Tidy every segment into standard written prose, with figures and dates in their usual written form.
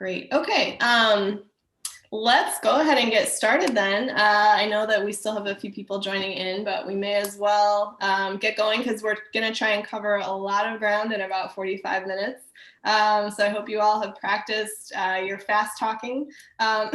Great. Okay. Let's go ahead and get started then. I know that we still have a few people joining in, but we may as well get going because we're going to try and cover a lot of ground in about 45 minutes. So I hope you all have practiced your fast talking. So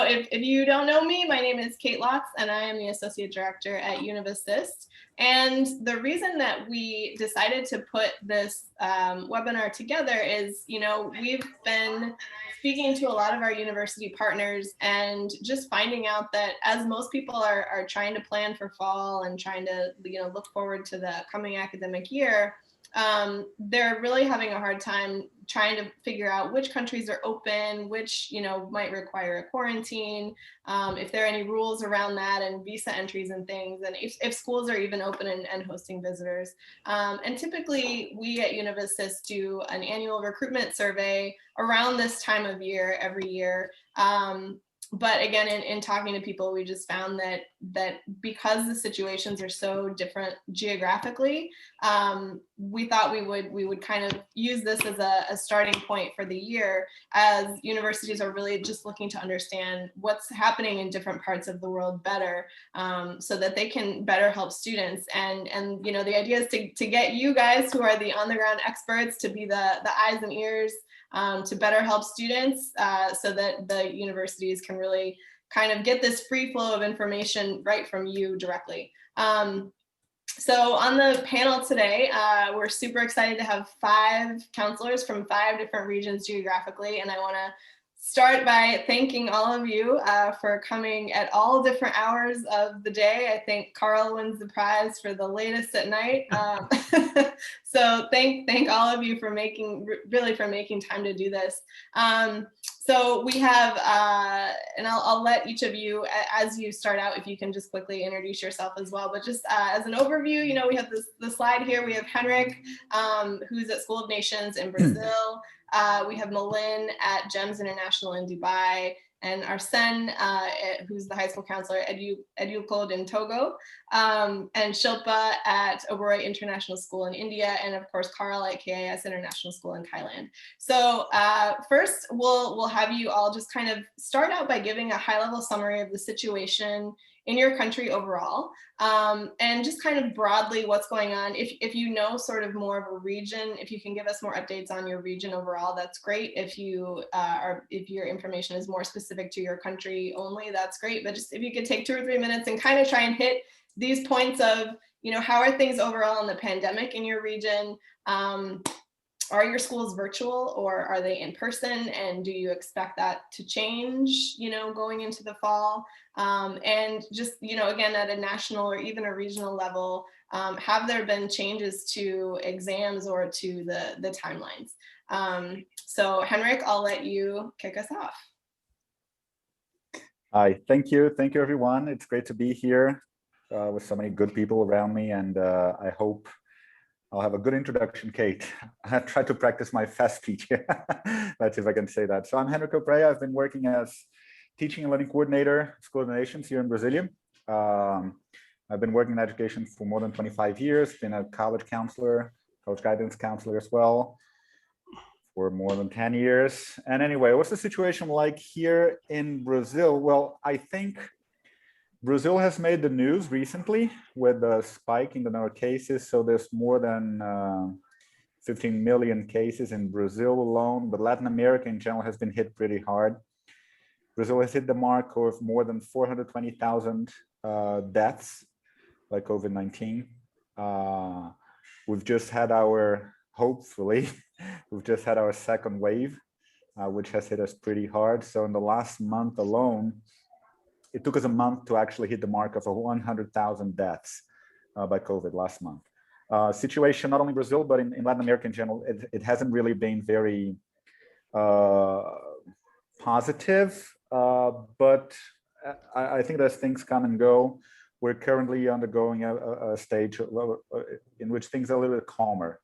if you don't know me, my name is Kate Lotz, and I am the Associate Director at UnivAssist. And the reason that we decided to put this webinar together is, we've been speaking to a lot of our university partners and just finding out that as most people are trying to plan for fall and trying to look forward to the coming academic year, they're really having a hard time trying to figure out which countries are open, which might require a quarantine, if there are any rules around that and visa entries and things, and if schools are even open and hosting visitors. And typically we at UnivAssist do an annual recruitment survey around this time of year every year. But again, in talking to people, we just found that because the situations are so different geographically, we thought we would kind of use this as a starting point for the year, as universities are really just looking to understand what's happening in different parts of the world better, so that they can better help students. And the idea is to get you guys, who are the on the ground experts, to be the eyes and ears to better help students, so that the universities can really kind of get this free flow of information right from you directly. So on the panel today, we're super excited to have 5 counselors from 5 different regions geographically, and I want to start by thanking all of you for coming at all different hours of the day. I think Carl wins the prize for the latest at night. So thank all of you for making time to do this. So we have, and I'll let each of you, as you start out, if you can just quickly introduce yourself as well. But just as an overview, we have the slide here. We have Henrik, who's at School of Nations in Brazil. We have Malin at GEMS International in Dubai, and Arsene, who's the high school counselor at Educode in Togo, and Shilpa at Oberoi International School in India, and of course Carl at KIS International School in Thailand. So first, we'll have you all just kind of start out by giving a high-level summary of the situation in your country overall, and just kind of broadly what's going on. If you know sort of more of a region, if you can give us more updates on your region overall, that's great. If your information is more specific to your country only, that's great. But just if you could take 2 or 3 minutes and kind of try and hit these points of, how are things overall in the pandemic in your region? Are your schools virtual or are they in person? And do you expect that to change, going into the fall? And just, again, at a national or even a regional level, have there been changes to exams or to the timelines? So Henrik, I'll let you kick us off. Hi, thank you everyone. It's great to be here with so many good people around me, and I hope I'll have a good introduction, Kate. I tried to practice my fast speech. Let's see if I can say that. So I'm Henrik Opreia. I've been working as teaching and learning coordinator at School of Nations here in Brasilia. I've been working in education for more than 25 years, been a college counselor, college guidance counselor as well, for more than 10 years. And anyway, what's the situation like here in Brazil? Well, I think Brazil has made the news recently with the spike in the number of cases. So there's more than 15 million cases in Brazil alone, but Latin America in general has been hit pretty hard. Brazil has hit the mark of more than 420,000 deaths by COVID-19. We've just had hopefully, we've just had our second wave, which has hit us pretty hard. So in the last month alone, it took us a month to actually hit the mark of 100,000 deaths by COVID last month. Situation not only Brazil, but in Latin America in general, it hasn't really been very positive, but I think as things come and go, we're currently undergoing a stage in which things are a little bit calmer.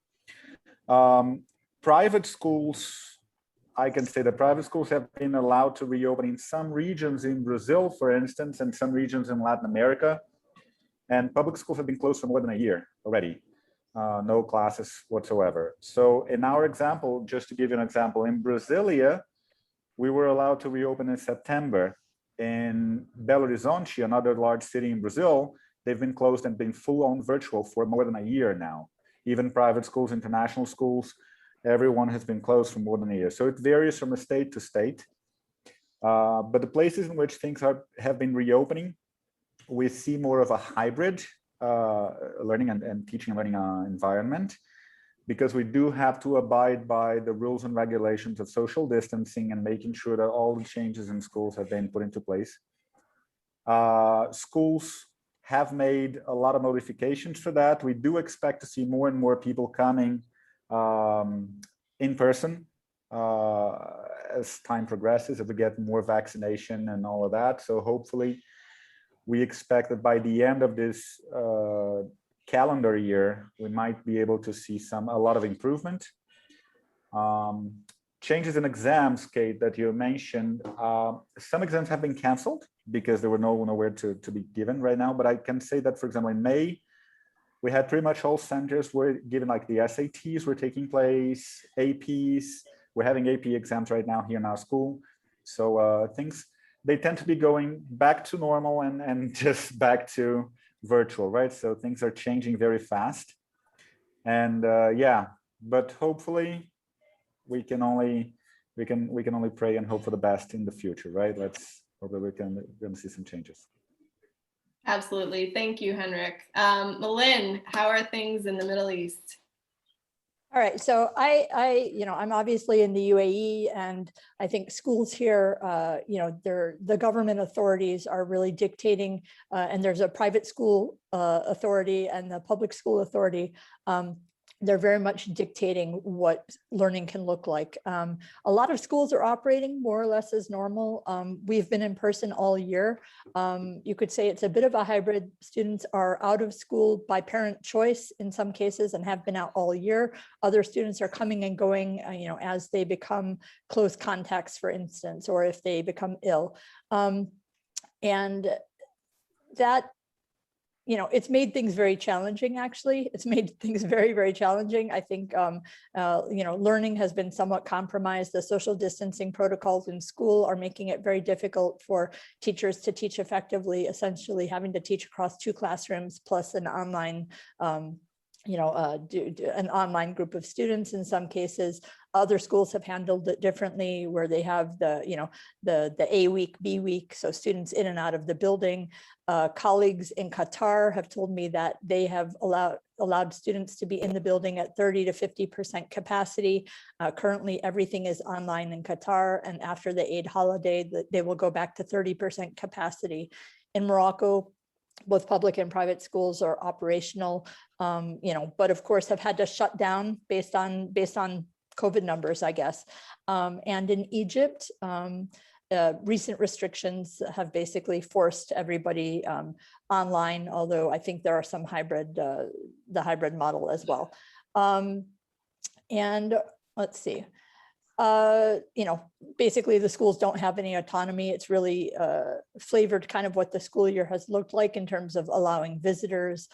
Private schools, I can say that private schools have been allowed to reopen in some regions in Brazil, for instance, and some regions in Latin America. And public schools have been closed for more than a year already. no classes whatsoever. So in our example, just to give you an example, in Brasilia, we were allowed to reopen in September. In Belo Horizonte, another large city in Brazil, they've been closed and been full-on virtual for more than a year now. Even private schools, international schools, everyone has been closed for more than a year. So it varies from state to state. But the places in which things have been reopening, we see more of a hybrid learning and teaching and learning environment, because we do have to abide by the rules and regulations of social distancing and making sure that all the changes in schools have been put into place. Schools have made a lot of modifications for that. We do expect to see more and more people coming in person as time progresses, if we get more vaccination and all of that. So hopefully we expect that by the end of this calendar year, we might be able to see a lot of improvement. Changes in exams, Kate, that you mentioned, some exams have been canceled because there were nowhere to be given right now. But I can say that, for example, in May, we had pretty much all centers were given, like the SATs were taking place, APs. We're having AP exams right now here in our school. So things, they tend to be going back to normal and just back to virtual, right? So things are changing very fast. And yeah, but hopefully we can only pray and hope for the best in the future, right? Let's hope that we're gonna see some changes. Absolutely. Thank you, Henrik. Malin, how are things in the Middle East? All right, so I'm obviously in the UAE, and I think schools here, the government authorities are really dictating, and there's a private school authority and the public school authority. They're very much dictating what learning can look like. A lot of schools are operating more or less as normal. We've been in person all year. You could say it's a bit of a hybrid. Students are out of school by parent choice in some cases and have been out all year. Other students are coming and going, as they become close contacts, for instance, or if they become ill. And that, it's made things very challenging, actually. It's made things very, very challenging. I think, learning has been somewhat compromised. The social distancing protocols in school are making it very difficult for teachers to teach effectively, essentially having to teach across 2 classrooms plus an online an online group of students in some cases. Other schools have handled it differently, where they have the A week, B week, so students in and out of the building. Colleagues in Qatar have told me that they have allowed students to be in the building at 30 to 50% capacity. Currently, everything is online in Qatar, and after the Eid holiday, they will go back to 30% capacity. In Morocco, both public and private schools are operational, but of course have had to shut down based on COVID numbers, I guess. And in Egypt, recent restrictions have basically forced everybody online, although I think there are some the hybrid model as well. And let's see. Basically the schools don't have any autonomy. It's really flavored kind of what the school year has looked like in terms of allowing visitors.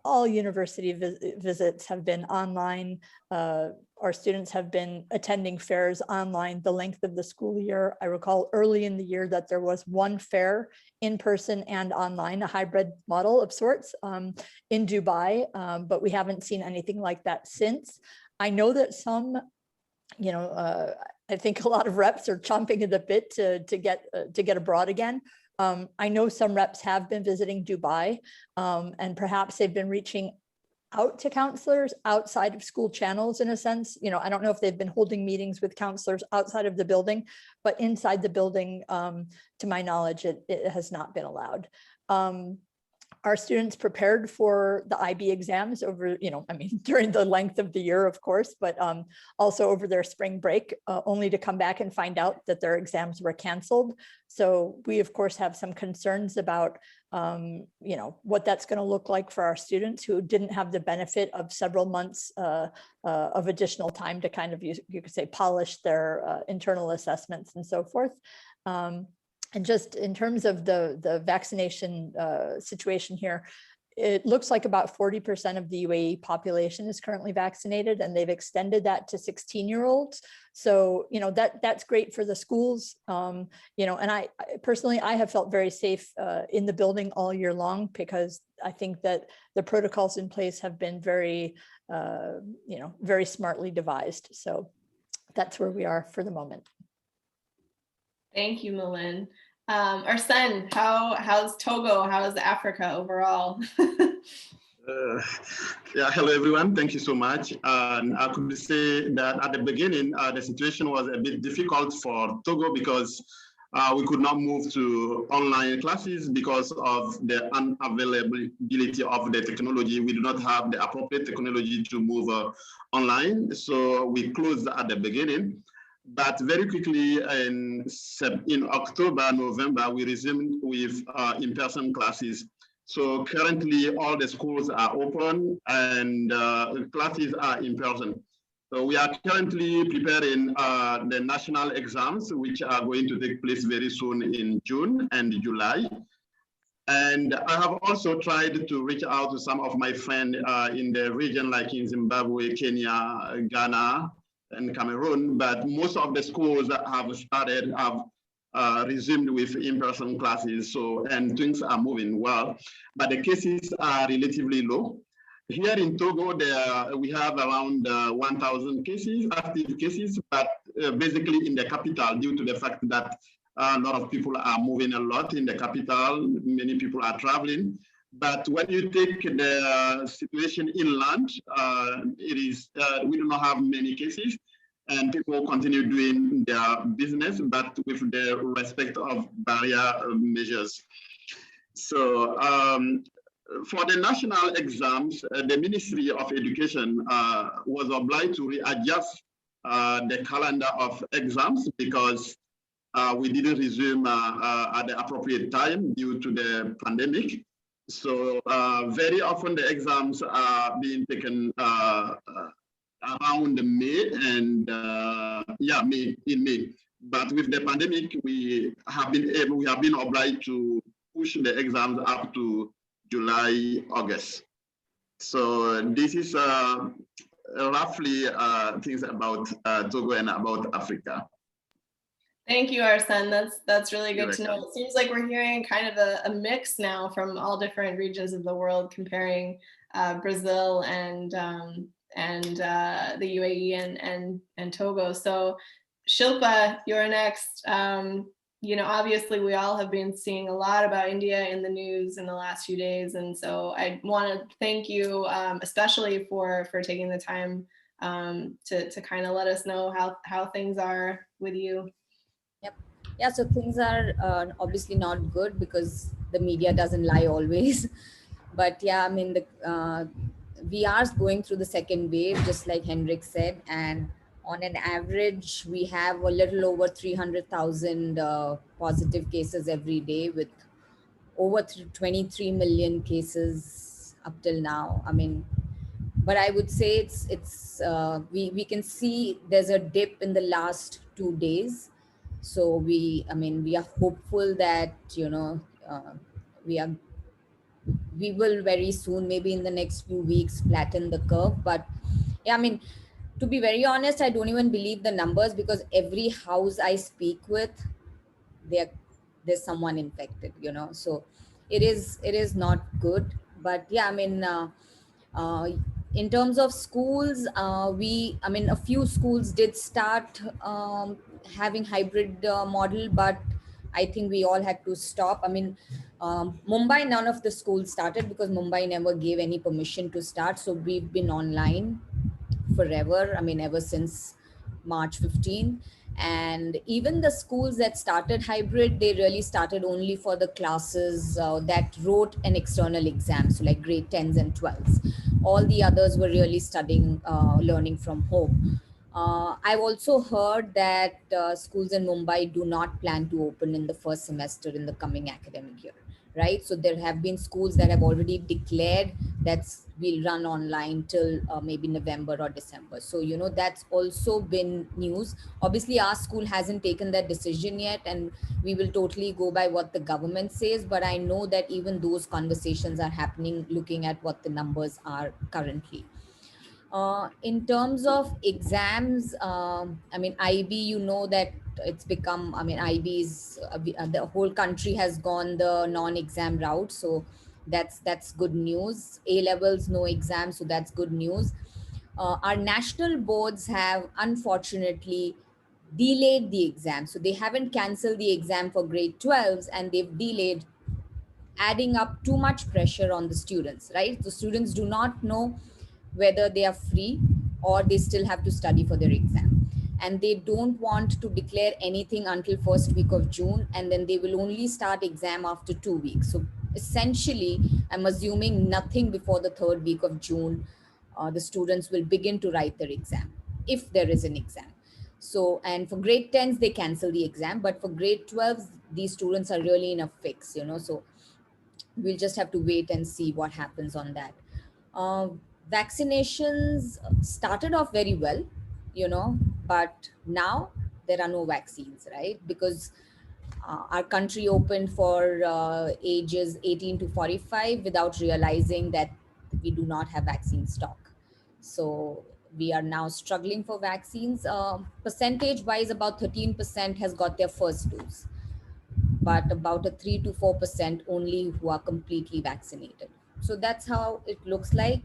All university visits have been online. Our students have been attending fairs online the length of the school year. I recall early in the year that there was 1 fair in person and online, a hybrid model of sorts in Dubai, but we haven't seen anything like that since. I know that some I think a lot of reps are chomping at the bit to get abroad again. I know some reps have been visiting Dubai, and perhaps they've been reaching out to counselors outside of school channels in a sense. I don't know if they've been holding meetings with counselors outside of the building, but inside the building, to my knowledge, it has not been allowed. Our students prepared for the IB exams over, during the length of the year, of course, but also over their spring break, only to come back and find out that their exams were canceled. So we, of course, have some concerns about, what that's going to look like for our students who didn't have the benefit of several months of additional time to kind of, you could say, polish their internal assessments and so forth. And just in terms of the vaccination situation here, it looks like about 40% of the UAE population is currently vaccinated, and they've extended that to 16-year-olds. So, that's great for the schools. And I personally, I have felt very safe in the building all year long, because I think that the protocols in place have been very, very smartly devised. So that's where we are for the moment. Thank you, Malin. Arsen, how's Togo? How's Africa overall? Yeah, hello everyone. Thank you so much. And I could say that at the beginning, the situation was a bit difficult for Togo because we could not move to online classes because of the unavailability of the technology. We do not have the appropriate technology to move online. So we closed at the beginning. But very quickly in October, November, we resumed with in-person classes. So currently all the schools are open and classes are in person. So we are currently preparing the national exams, which are going to take place very soon in June and July. And I have also tried to reach out to some of my friends in the region, like in Zimbabwe, Kenya, Ghana, and Cameroon, but most of the schools that have started have resumed with in-person classes, and things are moving well, but the cases are relatively low. Here in Togo, we have around 1,000 cases, active cases, but basically in the capital, due to the fact that a lot of people are moving a lot in the capital, many people are traveling. But when you take the situation inland, we do not have many cases, and people continue doing their business, but with the respect of barrier measures. So for the national exams, the Ministry of Education was obliged to readjust the calendar of exams because we didn't resume at the appropriate time due to the pandemic. So very often the exams are being taken around May and in May. But with the pandemic, we have been obliged to push the exams up to July, August. So this is roughly things about Togo and about Africa. Thank you, Arsen. That's really good to know. It seems like we're hearing kind of a mix now from all different regions of the world, comparing Brazil and the UAE and Togo. So Shilpa, you're next. Obviously we all have been seeing a lot about India in the news in the last few days. And so I want to thank you, especially for taking the time to kind of let us know how things are with you. Yep. Yeah, so things are obviously not good because the media doesn't lie always. But yeah, I mean, we are going through the second wave, just like Henrik said, and on an average, we have a little over 300,000 positive cases every day, with over 23 million cases up till now. I mean, but I would say we can see there's a dip in the last 2 days. So we are hopeful that we will very soon, maybe in the next few weeks, flatten the curve. But yeah, I mean, to be very honest, I don't even believe the numbers, because every house I speak with, there's someone infected, so it is not good. But yeah, I mean, in terms of schools, a few schools did start having hybrid model, but I think we all had to stop. I mean, Mumbai, none of the schools started because Mumbai never gave any permission to start. So we've been online forever. I mean, ever since March 15. And even the schools that started hybrid, they really started only for the classes that wrote an external exam. So like grade 10s and 12s. All the others were really studying, learning from home. I've also heard that schools in Mumbai do not plan to open in the first semester in the coming academic year. right? So there have been schools that have already declared that we'll run online till maybe November or December. So, you know, that's also been news. Obviously, our school hasn't taken that decision yet, and we will totally go by what the government says. But I know that even those conversations are happening, looking at what the numbers are currently. In terms of exams, I mean, IB, you know that it's become, I mean, IB is, the whole country has gone the non-exam route. So that's good news. A levels, no exam. So that's good news. Our national boards have unfortunately delayed the exam. So they haven't canceled the exam for grade 12s, and they've delayed, adding up too much pressure on the students, right? The students do not know whether they are free or they still have to study for their exam. And they don't want to declare anything until first week of June, and then they will only start exam after 2 weeks. So essentially, I'm assuming nothing before the third week of June, the students will begin to write their exam, if there is an exam. So, and for grade 10s, they cancel the exam, but for grade 12s, these students are really in a fix, you know. So we'll just have to wait and see what happens on that. Uh, Vaccinations started off very well, you know, but now there are no vaccines, right? Because our country opened for ages 18 to 45 without realizing that we do not have vaccine stock. So we are now struggling for vaccines. Percentage wise, about 13% has got their first dose, but about a 3 to 4% only who are completely vaccinated. So that's how it looks like.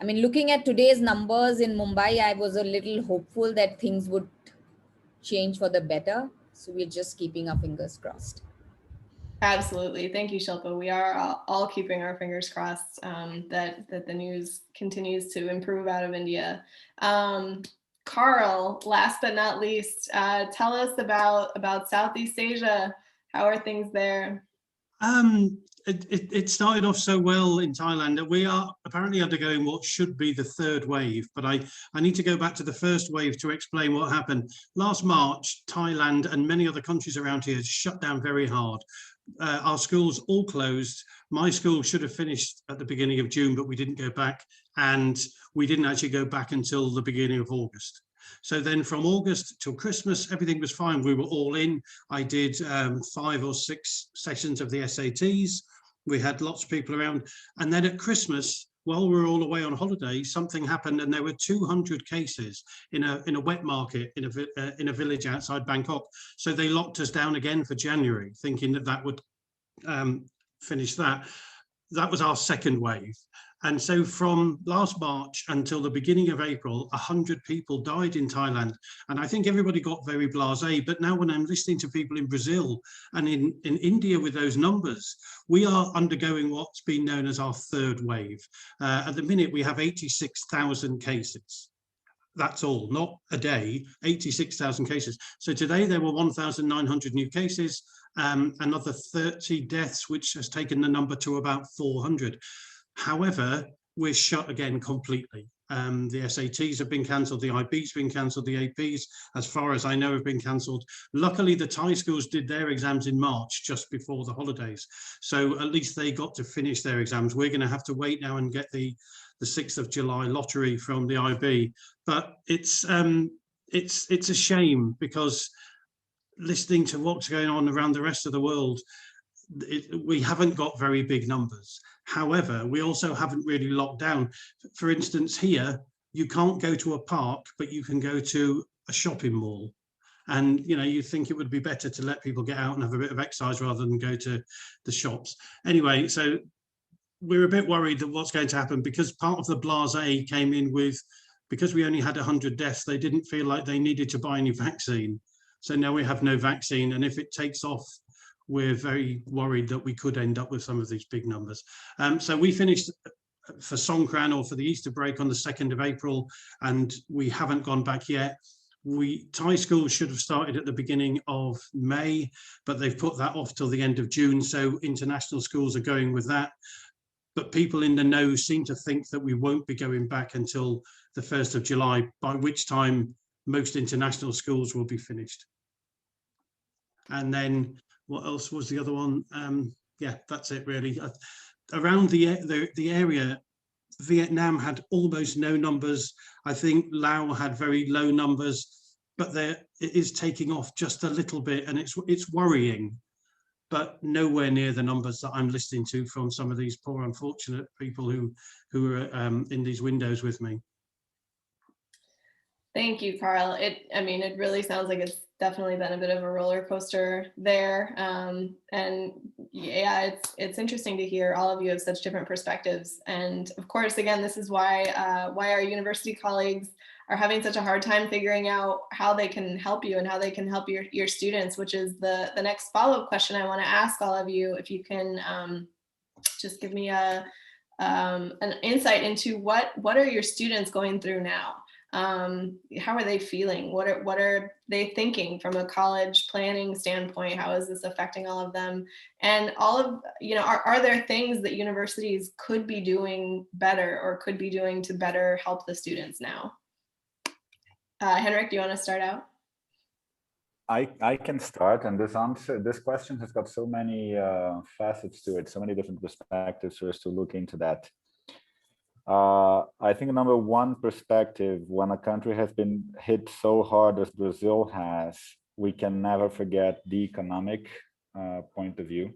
I mean, looking at today's numbers in Mumbai, I was a little hopeful that things would change for the better. So we're just keeping our fingers crossed. Absolutely. Thank you, Shilpa. We are all keeping our fingers crossed that the news continues to improve out of India. Carl, last but not least, tell us about Southeast Asia. How are things there? It started off so well in Thailand that we are apparently undergoing what should be the third wave. But I need to go back to the first wave to explain what happened. Last March, Thailand and many other countries around here shut down very hard. Our schools all closed. My school should have finished at the beginning of June, but we didn't go back. And we didn't actually go back until the beginning of August. So then from August till Christmas, everything was fine. We were all in. I did 5 or 6 sessions of the SATs. We had lots of people around. And then at Christmas, while we were all away on holiday, something happened, and there were 200 cases in a wet market in a village outside Bangkok. So they locked us down again for January, thinking that would finish that. That was our second wave. And so from last March until the beginning of April, 100 people died in Thailand. And I think everybody got very blasé. But now when I'm listening to people in Brazil and in India with those numbers, we are undergoing what's been known as our third wave. At the minute, we have 86,000 cases. That's all, not a day, 86,000 cases. So today there were 1,900 new cases, another 30 deaths, which has taken the number to about 400. However, we're shut again completely. The SATs have been cancelled, the IB's been cancelled, the APs, as far as I know, have been cancelled. Luckily, the Thai schools did their exams in March, just before the holidays. So at least they got to finish their exams. We're going to have to wait now and get the 6th of July lottery from the IB. But it's a shame, because listening to what's going on around the rest of the world, we haven't got very big numbers. However, we also haven't really locked down. For instance, here, you can't go to a park, but you can go to a shopping mall. And, you know, you think it would be better to let people get out and have a bit of exercise rather than go to the shops. Anyway, so we're a bit worried that what's going to happen, because part of the blasé came in with, because we only had 100 deaths, they didn't feel like they needed to buy any vaccine. So now we have no vaccine. And if it takes off, we're very worried that we could end up with some of these big numbers. So we finished for Songkran, or for the Easter break, on the 2nd of April, and we haven't gone back yet. Thai schools should have started at the beginning of May, but they've put that off till the end of June. So international schools are going with that. But people in the know seem to think that we won't be going back until the 1st of July, by which time most international schools will be finished. And then what else was the other one? Yeah, that's it really. Around the area, Vietnam had almost no numbers. I think Laos had very low numbers, but it is taking off just a little bit, and it's worrying, but nowhere near the numbers that I'm listening to from some of these poor unfortunate people who are in these windows with me. Thank you, Carl. I mean, it really sounds like it's definitely been a bit of a roller coaster there. And yeah, it's interesting to hear all of you have such different perspectives. And of course, again, this is why our university colleagues are having such a hard time figuring out how they can help you and how they can help your students, which is the next follow-up question I want to ask all of you. If you can just give me an insight into what are your students going through now? How are they feeling? What are they thinking from a college planning standpoint? How is this affecting all of them? And all of, are there things that universities could be doing better or could be doing to better help the students now? Henrik, do you want to start out? I can start, and this question has got so many facets to it, so many different perspectives for us to look into that. I think number one perspective, when a country has been hit so hard as Brazil has, we can never forget the economic point of view.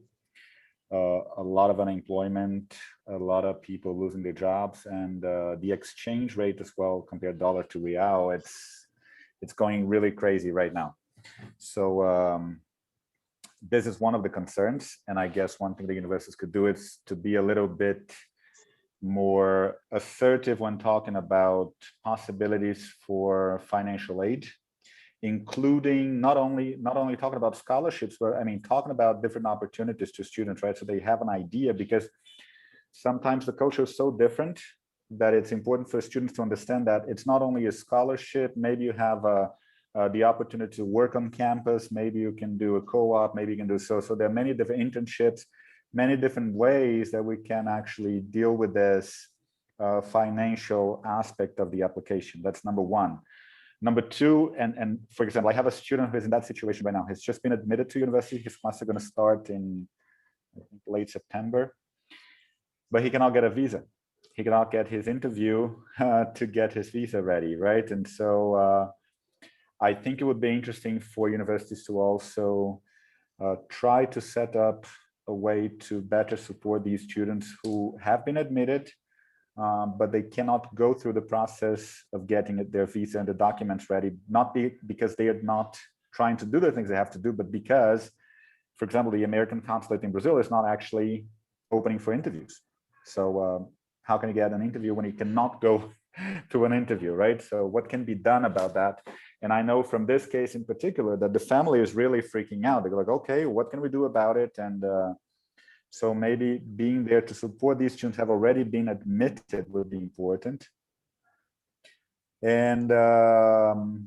A lot of unemployment, a lot of people losing their jobs, and the exchange rate as well, compared dollar to real, it's going really crazy right now. So this is one of the concerns, and I guess one thing the universities could do is to be a little bit more assertive when talking about possibilities for financial aid, including not only talking about scholarships, but I mean talking about different opportunities to students, right? So they have an idea, because sometimes the culture is so different that it's important for students to understand that it's not only a scholarship. Maybe you have the opportunity to work on campus. Maybe you can do a co-op. Maybe you can do so. So there are many different internships, many different ways that we can actually deal with this financial aspect of the application. That's number one. Number two, and for example, I have a student who is in that situation right now. He's just been admitted to university. His class is going to start in, I think, late September, but he cannot get a visa. He cannot get his interview to get his visa ready, right? And so I think it would be interesting for universities to also try to set up a way to better support these students who have been admitted, but they cannot go through the process of getting their visa and the documents ready, not because they are not trying to do the things they have to do, but because, for example, the American consulate in Brazil is not actually opening for interviews. So how can you get an interview when you cannot go to an interview, right? So what can be done about that? And I know from this case in particular that the family is really freaking out. They're like, okay, what can we do about it? And so maybe being there to support these students who have already been admitted would be important. And I'll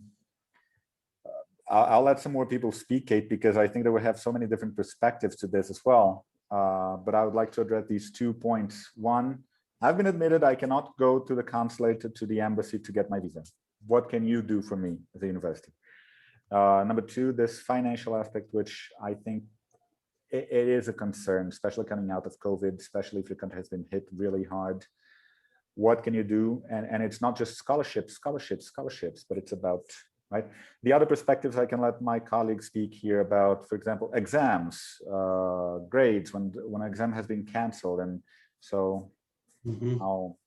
let some more people speak, Kate, because I think that we have so many different perspectives to this as well. But I would like to address these 2 points. One, I've been admitted, I cannot go to the consulate, to the embassy to get my visa. What can you do for me as a university? Number two, this financial aspect, which I think it is a concern, especially coming out of COVID, especially if your country has been hit really hard. What can you do? And it's not just scholarships, but it's about, right? The other perspectives I can let my colleagues speak here about, for example, exams, grades, when an exam has been canceled. And so I'll...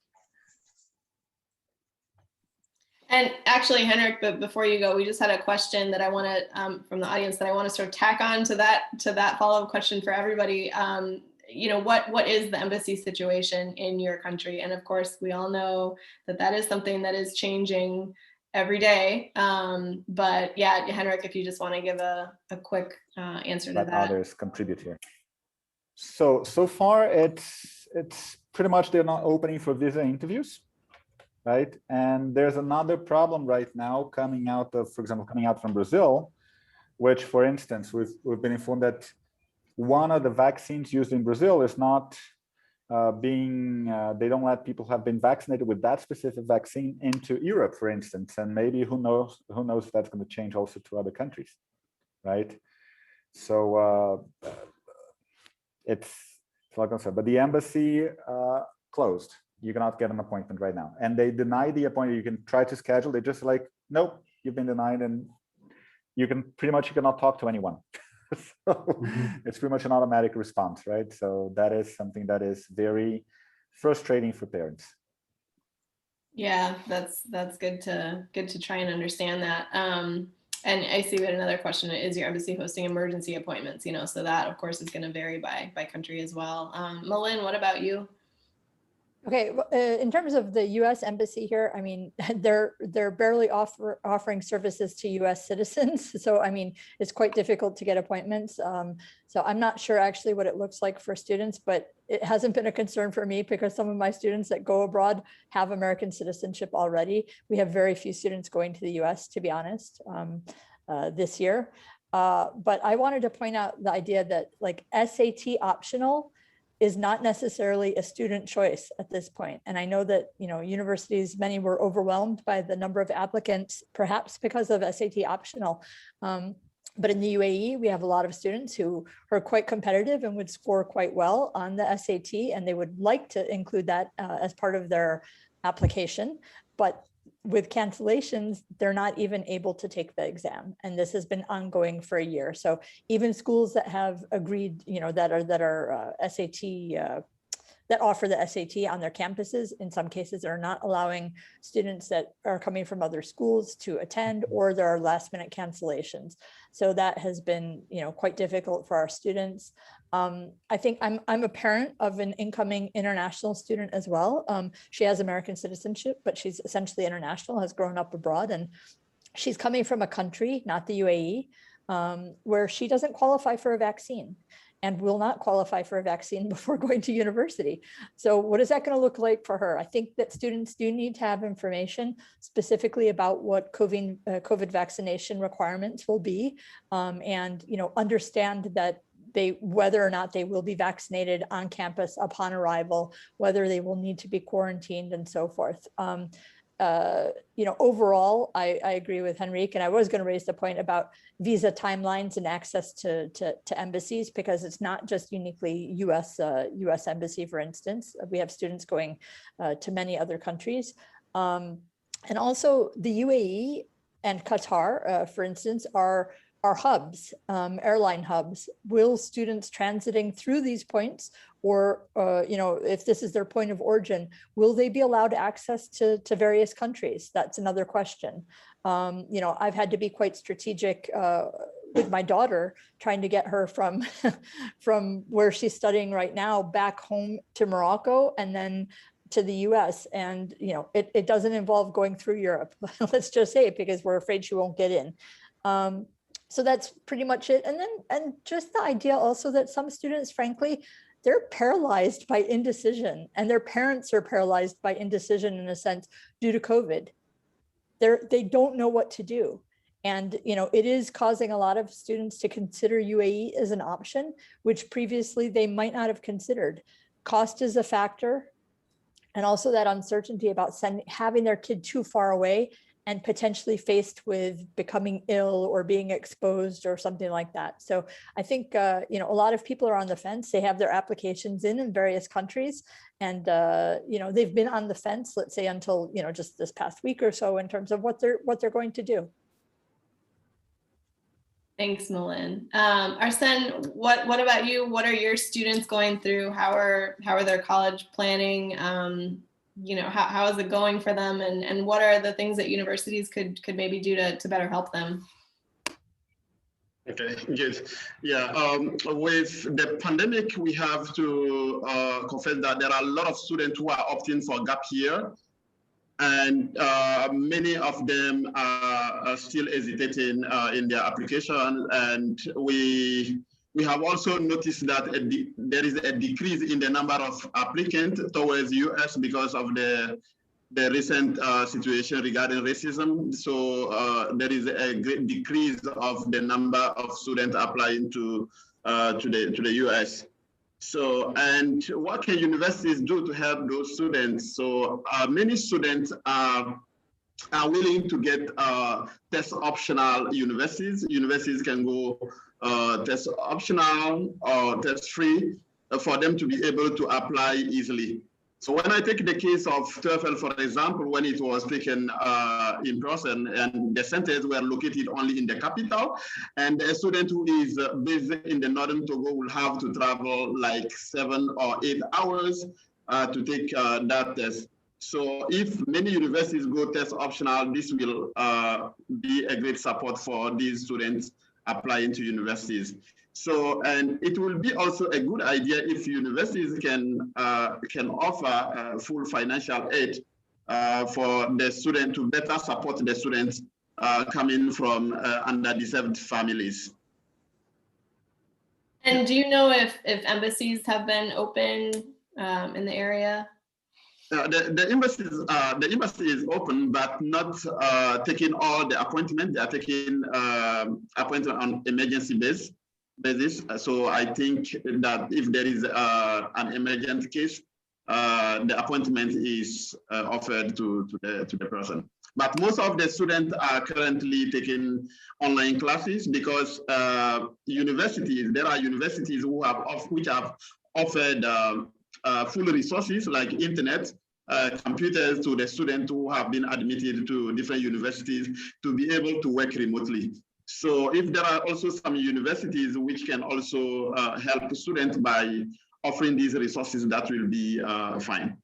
And actually, Henrik, but before you go, we just had a question that I want to from the audience that I want to sort of tack on to that follow-up question for everybody. What is the embassy situation in your country? And of course, we all know that is something that is changing every day. But yeah, Henrik, if you just want to give a quick answer to that. Others contribute here. So far, it's pretty much they're not opening for visa interviews. Right. And there's another problem right now coming out of, for example, coming out from Brazil, which, for instance, we've been informed that one of the vaccines used in Brazil is not they don't let people who have been vaccinated with that specific vaccine into Europe, for instance. And maybe who knows if that's going to change also to other countries. Right. So it's like I said, but the embassy closed. You cannot get an appointment right now. And they deny the appointment. You can try to schedule. They just like, nope, you've been denied, and you cannot talk to anyone. So it's pretty much an automatic response, right? So that is something that is very frustrating for parents. Yeah, that's good to try and understand that. And I see we had another question. Is your embassy hosting emergency appointments? You know, so that of course is going to vary by country as well. Malin, what about you? Okay, in terms of the U.S. embassy here, I mean, they're barely offering services to U.S. citizens. So, I mean, it's quite difficult to get appointments. So I'm not sure actually what it looks like for students, but it hasn't been a concern for me because some of my students that go abroad have American citizenship already. We have very few students going to the U.S., to be honest, this year. But I wanted to point out the idea that like SAT optional is not necessarily a student choice at this point. And I know that, you know, universities, many were overwhelmed by the number of applicants, perhaps because of SAT optional. But in the UAE, we have a lot of students who are quite competitive and would score quite well on the SAT, and they would like to include that as part of their application. But with cancellations, they're not even able to take the exam. And this has been ongoing for a year. So even schools that have agreed, you know, that are SAT, that offer the SAT on their campuses, in some cases are not allowing students that are coming from other schools to attend, or there are last minute cancellations. So that has been, you know, quite difficult for our students. I think I'm a parent of an incoming international student as well. She has American citizenship, but she's essentially international, has grown up abroad, and she's coming from a country, not the UAE, where she doesn't qualify for a vaccine and will not qualify for a vaccine before going to university. So what is that going to look like for her? I think that students do need to have information specifically about what COVID vaccination requirements will be, and, you know, understand that whether or not they will be vaccinated on campus upon arrival, whether they will need to be quarantined and so forth. You know, overall, I agree with Henrique, and I was going to raise the point about visa timelines and access to embassies, because it's not just uniquely US embassy, for instance. We have students going to many other countries. And also the UAE and Qatar, for instance, are hubs, airline hubs. Will students transiting through these points, or you know, if this is their point of origin, will they be allowed access to various countries? That's another question. You know, I've had to be quite strategic with my daughter, trying to get her from from where she's studying right now back home to Morocco and then to the US. And, you know, it doesn't involve going through Europe, let's just say, because we're afraid she won't get in. So that's pretty much it. And just the idea also that some students, frankly, they're paralyzed by indecision, and their parents are paralyzed by indecision in a sense due to COVID. They don't know what to do. And, you know, it is causing a lot of students to consider UAE as an option, which previously they might not have considered. Cost is a factor. And also that uncertainty about having their kid too far away and potentially faced with becoming ill or being exposed or something like that. So I think, you know, a lot of people are on the fence. They have their applications in various countries, and, you know, they've been on the fence, let's say, until, you know, just this past week or so in terms of what they're going to do. Thanks, Malin. Arsene, what about you? What are your students going through? How are their college planning? You know, how is it going for them, and what are the things that universities could maybe do to better help them? Okay, good. Yeah, with the pandemic, we have to confess that there are a lot of students who are opting for gap year, and many of them are still hesitating in their application. And we have also noticed that there is a decrease in the number of applicants towards US because of the recent situation regarding racism. So there is a great decrease of the number of students applying to the US. So, and what can universities do to help those students? So many students are are willing to get test optional universities. Universities can go test optional or test free for them to be able to apply easily. So when I take the case of TOEFL, for example, when it was taken in person and the centers were located only in the capital, and a student who is based in the northern Togo will have to travel like 7 or 8 hours to take that test. So if many universities go test optional, this will be a great support for these students applying to universities. So, and it will be also a good idea if universities can offer full financial aid for the student to better support the students coming from underdeserved families. And do you know if embassies have been open in the area? The embassy is open, but not taking all the appointments. They are taking appointment on emergency basis. So I think that if there is an emergent case, the appointment is offered to the person. But most of the students are currently taking online classes because universities, there are universities which have offered full resources like internet, computers to the students who have been admitted to different universities to be able to work remotely. So if there are also some universities which can also help students by offering these resources, that will be fine.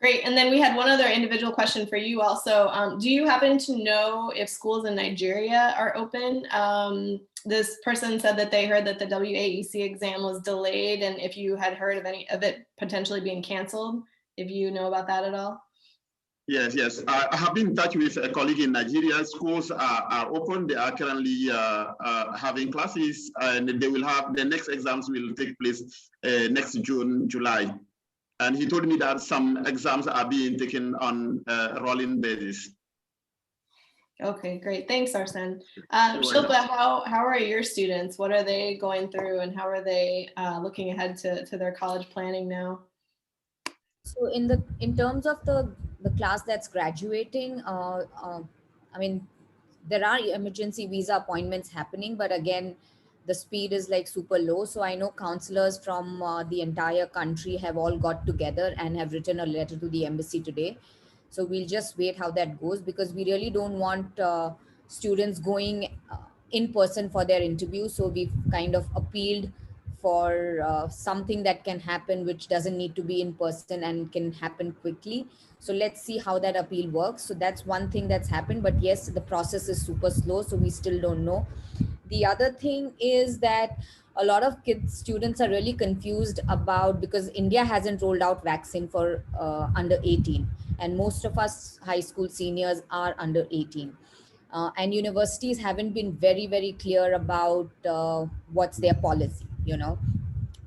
Great. And then we had one other individual question for you also. Do you happen to know if schools in Nigeria are open? This person said that they heard that the WAEC exam was delayed, and if you had heard of any of it potentially being canceled, if you know about that at all? Yes. I have been in touch with a colleague in Nigeria. Schools are open. They are currently having classes, and they will have the next exams will take place next June, July. And he told me that some exams are being taken on a rolling basis. Okay, great. Thanks, Arsene. Shilpa, how are your students? What are they going through, and how are they looking ahead to their college planning now? So in terms of the class that's graduating, I mean, there are emergency visa appointments happening, but again, the speed is like super low. So I know counselors from the entire country have all got together and have written a letter to the embassy today. So we'll just wait how that goes, because we really don't want students going in person for their interview. So we've kind of appealed for something that can happen, which doesn't need to be in person and can happen quickly. So let's see how that appeal works. So that's one thing that's happened. But yes, the process is super slow, so we still don't know. The other thing is that a lot of students are really confused about, because India hasn't rolled out vaccine for under 18, and most of us high school seniors are under 18. And universities haven't been very, very clear about what's their policy, you know.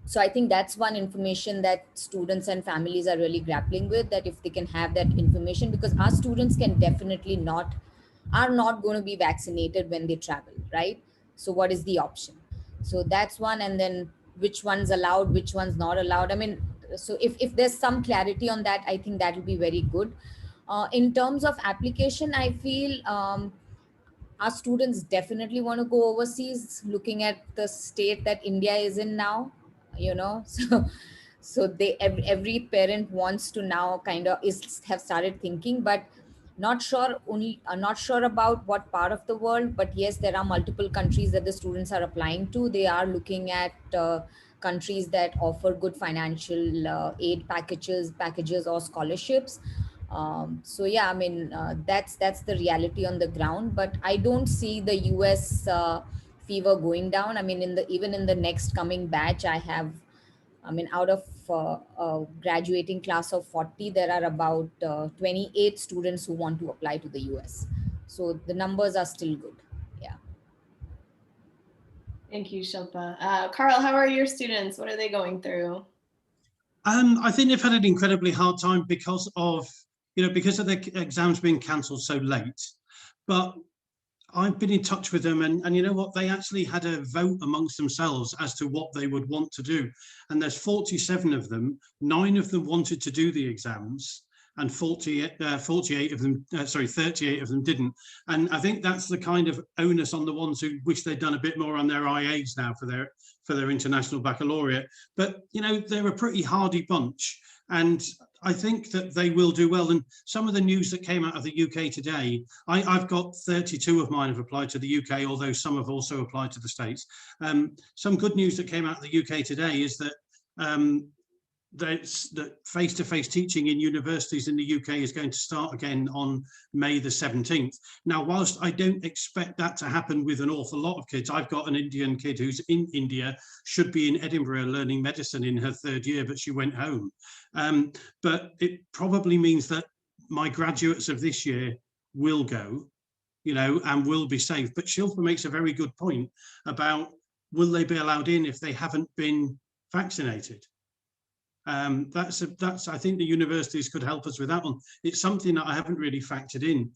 So I think that's one information that students and families are really grappling with, that if they can have that information, because our students can definitely are not going to be vaccinated when they travel, right? So what is the option? So that's one. And then which one's allowed, which one's not allowed. I mean, so if there's some clarity on that, I think that will be very good. In terms of application, I feel our students definitely want to go overseas, looking at the state that India is in now, you know. So they every parent wants to now kind of have started thinking, but not sure about what part of the world. But yes, there are multiple countries that the students are applying to. They are looking at countries that offer good financial aid packages or scholarships. So yeah, I mean, that's the reality on the ground. But I don't see the US fever going down. I mean, even in the next coming batch, out of a graduating class of 40, there are about 28 students who want to apply to the US. So the numbers are still good. Yeah. Thank you, Shilpa. Carl, how are your students? What are they going through? I think they've had an incredibly hard time because of the exams being cancelled so late. But I've been in touch with them, and you know what, they actually had a vote amongst themselves as to what they would want to do. And there's 47 of them, 9 of them wanted to do the exams, and 38 of them, 38 of them didn't. And I think that's the kind of onus on the ones who wish they'd done a bit more on their IAs now for their international baccalaureate. But, you know, they're a pretty hardy bunch. And I think that they will do well. And some of the news that came out of the UK today, I've got 32 of mine have applied to the UK, although some have also applied to the States. Some good news that came out of the UK today is that that face-to-face teaching in universities in the UK is going to start again on May the 17th. Now, whilst I don't expect that to happen with an awful lot of kids, I've got an Indian kid who's in India, should be in Edinburgh learning medicine in her 3rd year, but she went home. But it probably means that my graduates of this year will go, you know, and will be safe. But Shilpa makes a very good point about, will they be allowed in if they haven't been vaccinated? That's I think the universities could help us with that one. It's something that I haven't really factored in.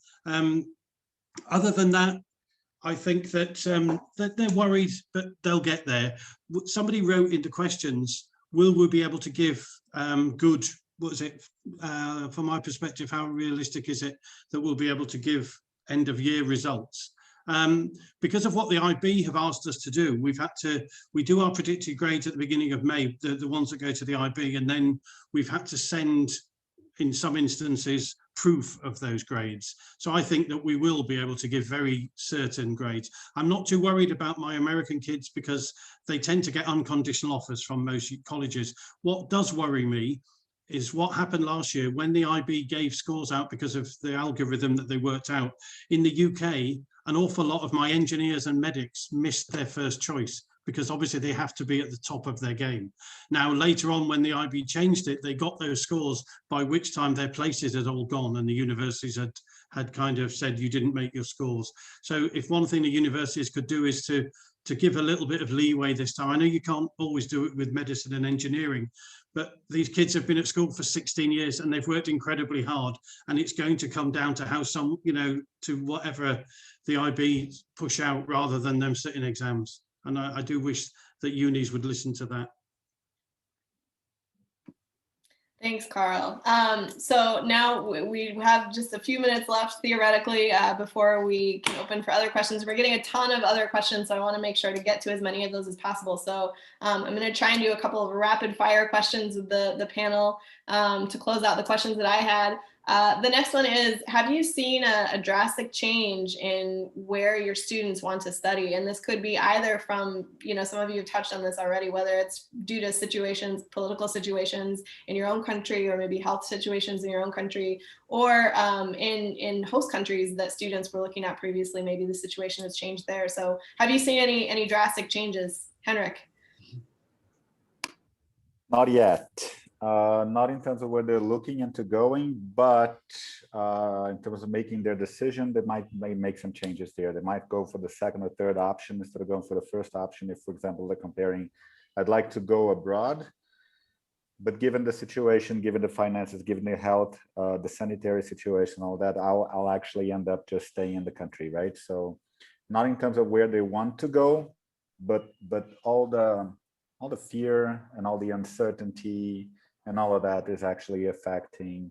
Other than that, I think that they're worried, but they'll get there. Somebody wrote in the questions, will we be able to give good, what is it, from my perspective, how realistic is it that we'll be able to give end of year results? Because of what the IB have asked us to do, we do our predicted grades at the beginning of May, the ones that go to the IB, and then we've had to send, in some instances, proof of those grades. So I think that we will be able to give very certain grades. I'm not too worried about my American kids because they tend to get unconditional offers from most colleges. What does worry me is what happened last year when the IB gave scores out because of the algorithm that they worked out. In the UK, an awful lot of my engineers and medics missed their first choice because obviously they have to be at the top of their game. Now, later on, when the IB changed it, they got those scores, by which time their places had all gone and the universities had kind of said, you didn't make your scores. So if one thing the universities could do is to give a little bit of leeway this time. I know you can't always do it with medicine and engineering, but these kids have been at school for 16 years and they've worked incredibly hard. And it's going to come down to how some, you know, to whatever the IB push out rather than them sitting exams. And I do wish that unis would listen to that. Thanks, Carl. So now we have just a few minutes left, theoretically, before we can open for other questions. We're getting a ton of other questions, so I want to make sure to get to as many of those as possible. So I'm going to try and do a couple of rapid fire questions with the panel to close out the questions that I had. The next one is, have you seen a drastic change in where your students want to study? And this could be either from, you know, some of you have touched on this already, whether it's due to situations, political situations in your own country, or maybe health situations in your own country, or in host countries that students were looking at previously, maybe the situation has changed there. So have you seen any drastic changes, Henrik? Not yet. Not in terms of where they're looking into going, but in terms of making their decision, they might make some changes there. They might go for the second or third option instead of going for the first option. If, for example, they're comparing, I'd like to go abroad, but given the situation, given the finances, given the health, the sanitary situation, all that, I'll actually end up just staying in the country, right? So not in terms of where they want to go, but all the fear and all the uncertainty and all of that is actually affecting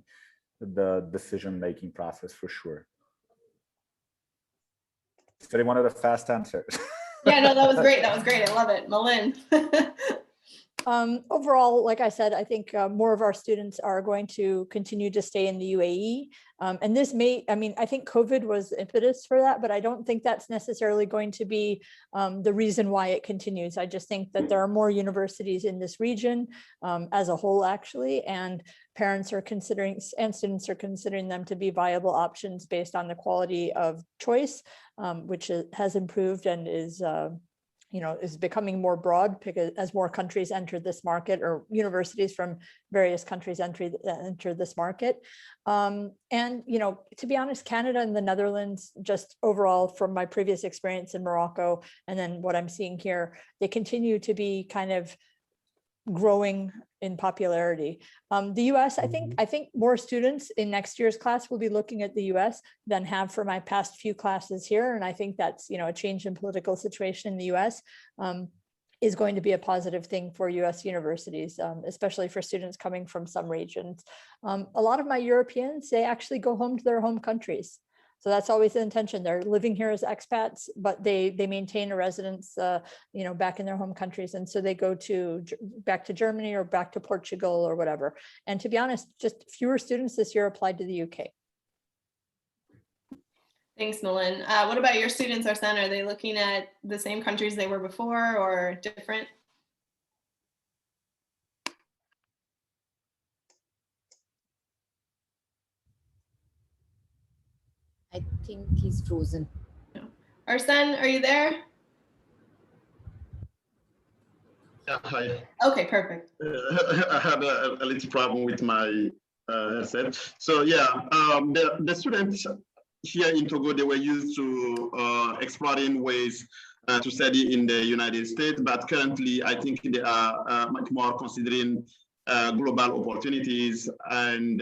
the decision-making process for sure. So they wanted a fast answer. Yeah, no, that was great. That was great. I love it. Malin. Overall, like I said, I think more of our students are going to continue to stay in the UAE. And this may, I mean, I think COVID was the impetus for that, but I don't think that's necessarily going to be the reason why it continues. I just think that there are more universities in this region as a whole, actually, and parents are considering, and students are considering them to be viable options based on the quality of choice, which has improved and is is becoming more broad because as more countries enter this market, or universities from various countries enter this market. And, to be honest, Canada and the Netherlands, just overall from my previous experience in Morocco, and then what I'm seeing here, they continue to be kind of growing in popularity. The US, I think more students in next year's class will be looking at the US than have for my past few classes here. And I think that's, a change in political situation in the US. is going to be a positive thing for US universities, especially for students coming from some regions. A lot of my Europeans, they actually go home to their home countries. So that's always the intention. They're living here as expats, but they maintain a residence, you know, back in their home countries. And so they go back to Germany or back to Portugal or whatever. And to be honest, just fewer students this year applied to the UK. Thanks, Malin. What about your students, Arsene? Are they looking at the same countries they were before or different? I think he's frozen. Arsene, are you there? Yeah, hi. Okay, perfect. I had a little problem with my headset. So yeah, the students here in Togo, they were used to exploring ways to study in the United States, but currently I think they are much more considering global opportunities, and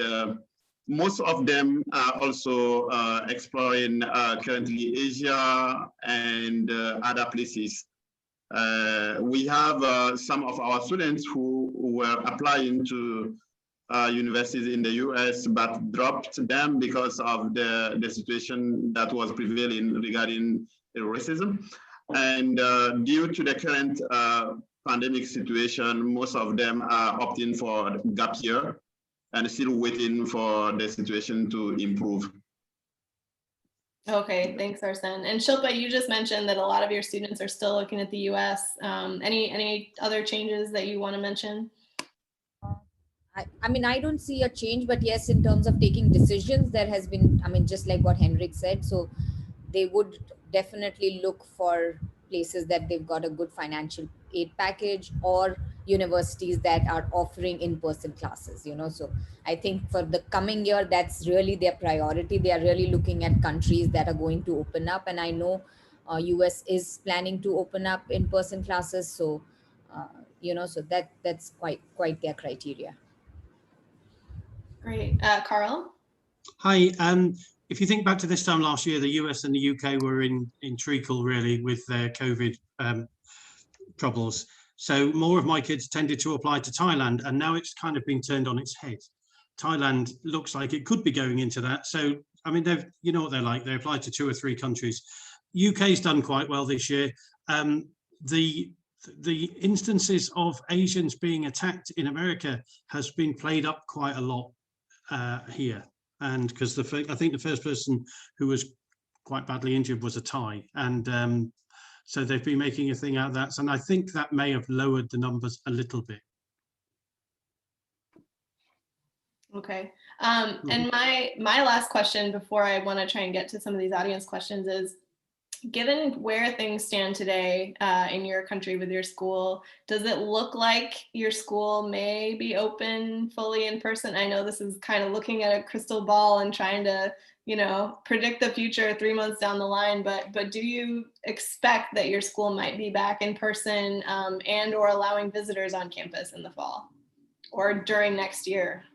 most of them are also exploring currently Asia and other places. We have some of our students who were applying to universities in the US, but dropped them because of the situation that was prevailing regarding racism. And due to the current pandemic situation, most of them are opting for gap year and still waiting for the situation to improve. Okay, thanks, Arsene. And Shilpa, you just mentioned that a lot of your students are still looking at the US. Any other changes that you want to mention? I mean, I don't see a change, but yes, in terms of taking decisions, there has been, I mean, just like what Henrik said, so they would definitely look for places that they've got a good financial aid package, or universities that are offering in-person classes, you know. So I think for the coming year, that's really their priority. They are really looking at countries that are going to open up. And I know US is planning to open up in-person classes. So, you know, so that's quite their criteria. Great. Carl? Hi. If you think back to this time last year, the US and the UK were in treacle really with their COVID troubles. So more of my kids tended to apply to Thailand, and now it's kind of been turned on its head. Thailand looks like it could be going into that. So, I mean, they've, you know what they're like. They applied to 2 or 3 countries. UK's done quite well this year. The instances of Asians being attacked in America has been played up quite a lot here. And because I think the first person who was quite badly injured was a Thai. And so they've been making a thing out of that. And I think that may have lowered the numbers a little bit. Okay. And my last question before I want to try and get to some of these audience questions is, given where things stand today in your country with your school, does it look like your school may be open fully in person? I know this is kind of looking at a crystal ball and trying to, you know, predict the future 3 months down the line, but do you expect that your school might be back in person and or allowing visitors on campus in the fall or during next year?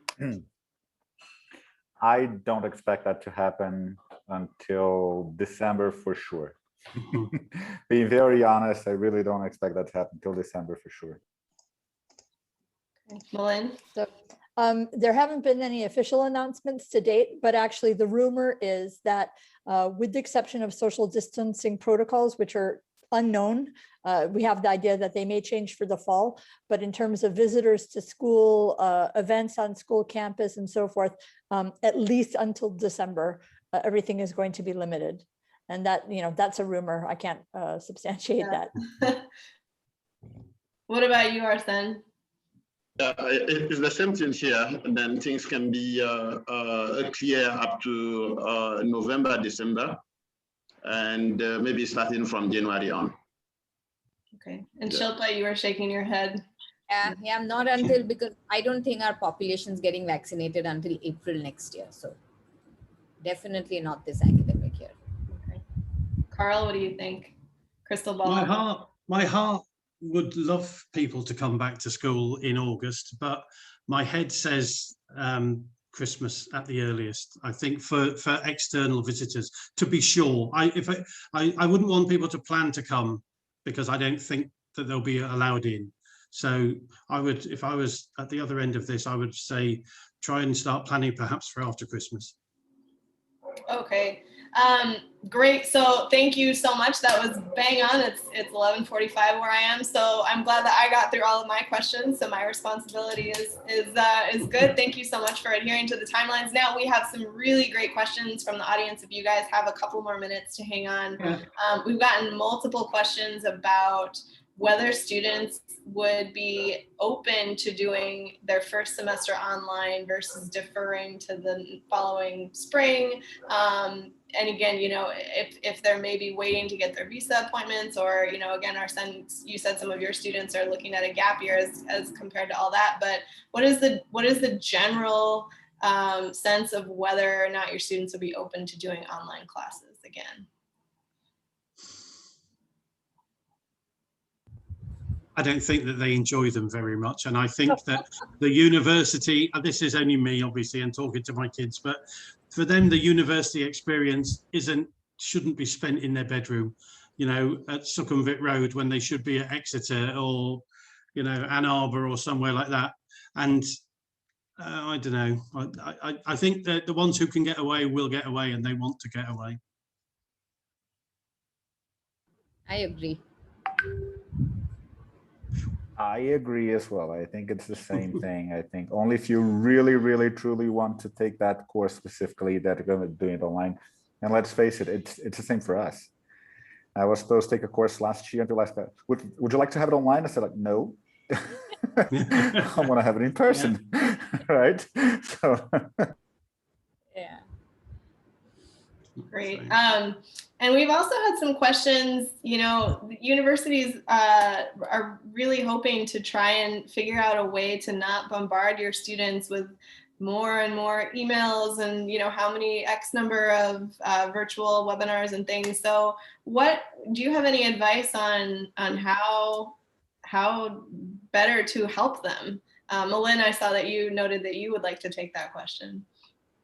I don't expect that to happen until December for sure. Being very honest, I really don't expect that to happen until December for sure. Malin? So there haven't been any official announcements to date, but actually the rumor is that with the exception of social distancing protocols, which are unknown, we have the idea that they may change for the fall, but in terms of visitors to school, events on school campus and so forth, at least until December, everything is going to be limited. And that, you know, that's a rumor. I can't substantiate that. What about you, Arsene? It's the same thing here. Then things can be clear up to November, December, and maybe starting from January on. Okay. And Shilpa, you were shaking your head. Yeah, not until, because I don't think our population's getting vaccinated until April next year. So definitely not this academic year. Okay. Carl, what do you think? Crystal ball. My heart would love people to come back to school in August, but my head says Christmas at the earliest. I think for external visitors, to be sure. I wouldn't want people to plan to come, because I don't think that they'll be allowed in. So I would, if I was at the other end of this, I would say try and start planning perhaps for after Christmas. Okay, great. So thank you so much. That was bang on. It's 11:45 where I am. So I'm glad that I got through all of my questions. So my responsibility is good. Thank you so much for adhering to the timelines. Now we have some really great questions from the audience. If you guys have a couple more minutes to hang on. Yeah. We've gotten multiple questions about whether students would be open to doing their first semester online versus deferring to the following spring. And again, you know, if they're maybe waiting to get their visa appointments, or, you know, again, you said some of your students are looking at a gap year as compared to all that, but what is the general sense of whether or not your students will be open to doing online classes again? I don't think that they enjoy them very much. And I think that the university, this is only me, obviously, and talking to my kids, but for them, the university experience shouldn't be spent in their bedroom, you know, at Sukhumvit Road when they should be at Exeter or, you know, Ann Arbor or somewhere like that. And I don't know, I think that the ones who can get away will get away, and they want to get away. I agree. I agree as well. I think it's the same thing. I think only if you really, really, truly want to take that course specifically that are going to do it online. And let's face it, it's the same for us. I was supposed to take a course last year until I said, would you like to have it online? I said, like, no. I want to have it in person, yeah. Right? So. Yeah. Great. And we've also had some questions, you know, universities are really hoping to try and figure out a way to not bombard your students with more and more emails and, you know, how many X number of virtual webinars and things. So do you have any advice on how better to help them? Malin, I saw that you noted that you would like to take that question.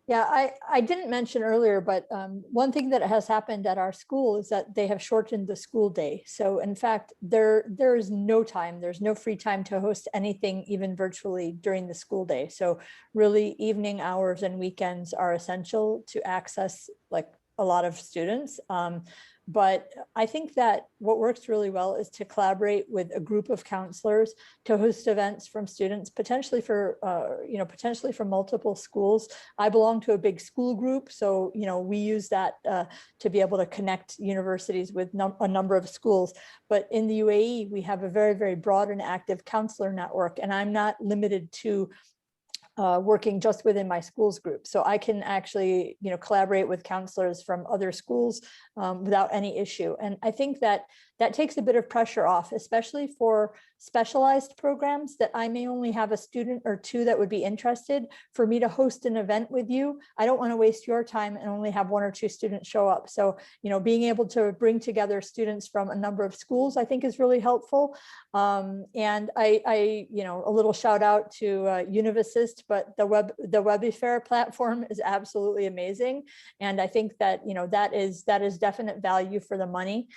Yeah, I didn't mention earlier, but one thing that has happened at our school is that they have shortened the school day. So in fact, there is no time, there's no free time to host anything, even virtually, during the school day. So really evening hours and weekends are essential to access like a lot of students. But I think that what works really well is to collaborate with a group of counselors to host events from students, potentially for, potentially from multiple schools. I belong to a big school group, so, you know, we use that to be able to connect universities with a number of schools. But in the UAE, we have a very, very broad and active counselor network, and I'm not limited to working just within my schools group. So I can actually, you know, collaborate with counselors from other schools without any issue. And I think that takes a bit of pressure off, especially for specialized programs that I may only have a student or two that would be interested. For me to host an event with you, I don't want to waste your time and only have one or two students show up. So, you know, being able to bring together students from a number of schools, I think is really helpful. And I, you know, a little shout out to UnivAssist, but the Webifair platform is absolutely amazing. And I think that, you know, that is definite value for the money.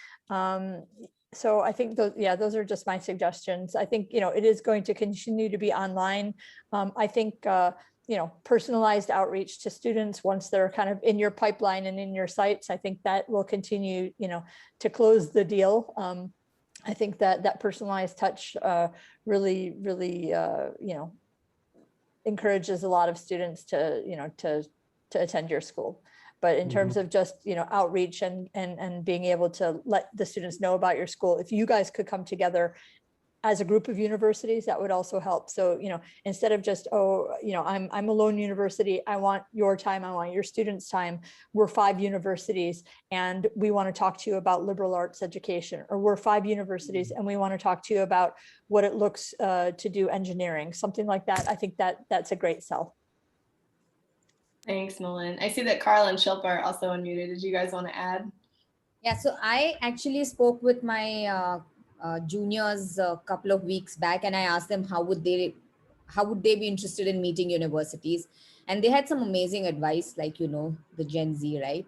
So I think those are just my suggestions. I think, you know, it is going to continue to be online. I think, you know, personalized outreach to students once they're kind of in your pipeline and in your sites, I think that will continue, you know, to close the deal. I think that personalized touch really, you know, encourages a lot of students to, you know, to attend your school. But in terms of just, you know, outreach and being able to let the students know about your school, if you guys could come together as a group of universities, that would also help. So, you know, instead of just, oh, you know, I'm a lone university, I want your time, I want your students' time. We're 5 universities and we want to talk to you about liberal arts education, or we're 5 universities and we want to talk to you about what it looks to do engineering, something like that. I think that's a great sell. Thanks, Malin. I see that Carl and Shilpa are also unmuted. Did you guys want to add? Yeah, so I actually spoke with my juniors a couple of weeks back, and I asked them how would they be interested in meeting universities, and they had some amazing advice, like, you know, the Gen Z, right?